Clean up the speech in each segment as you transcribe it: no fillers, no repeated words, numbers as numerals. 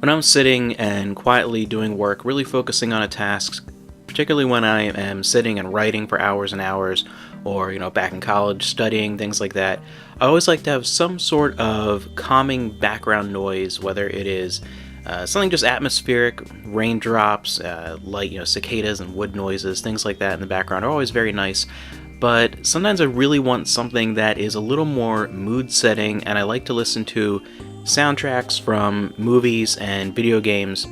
When I'm sitting and quietly doing work, really focusing on a task, particularly when I am sitting and writing for hours and hours, or back in college studying things like that, I always like to have some sort of calming background noise, whether it is something just atmospheric, raindrops, light, cicadas and wood noises, things like that in the background are always very nice. But sometimes I really want something that is a little more mood setting, and I like to listen to soundtracks from movies and video games,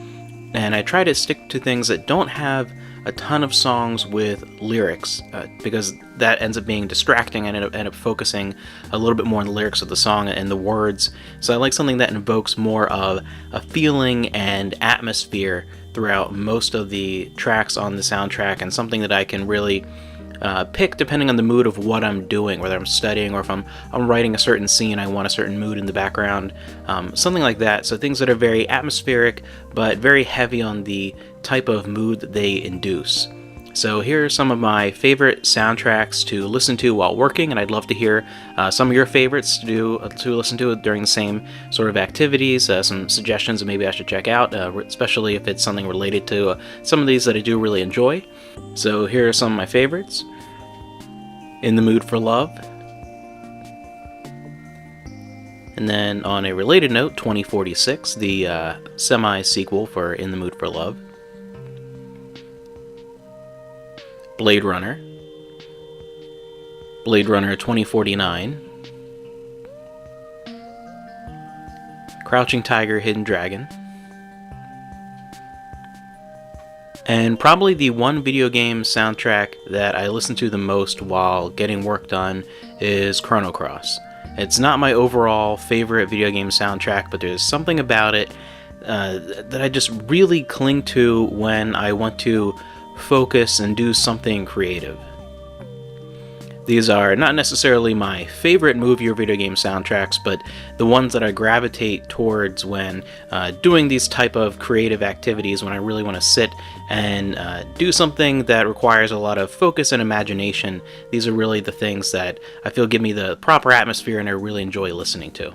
and I try to stick to things that don't have a ton of songs with lyrics, because that ends up being distracting and end up focusing a little bit more on the lyrics of the song and the words. So I like something that invokes more of a feeling and atmosphere throughout most of the tracks on the soundtrack, and something that I can really pick depending on the mood of what I'm doing, whether I'm studying or if I'm writing a certain scene, I want a certain mood in the background, something like that. So things that are very atmospheric but very heavy on the type of mood that they induce. So here are some of my favorite soundtracks to listen to while working, and I'd love to hear some of your favorites to listen to during the same sort of activities, some suggestions that maybe I should check out, especially if it's something related to some of these that I do really enjoy. So here are some of my favorites. In the Mood for Love. And then on a related note, 2046, the semi-sequel for In the Mood for Love. Blade Runner. Blade Runner 2049. Crouching Tiger, Hidden Dragon. And probably the one video game soundtrack that I listen to the most while getting work done is Chrono Cross. It's not my overall favorite video game soundtrack, but there's something about it that I just really cling to when I want to focus and do something creative. These are not necessarily my favorite movie or video game soundtracks, but the ones that I gravitate towards when doing these type of creative activities, when I really want to sit and do something that requires a lot of focus and imagination. These are really the things that I feel give me the proper atmosphere and I really enjoy listening to.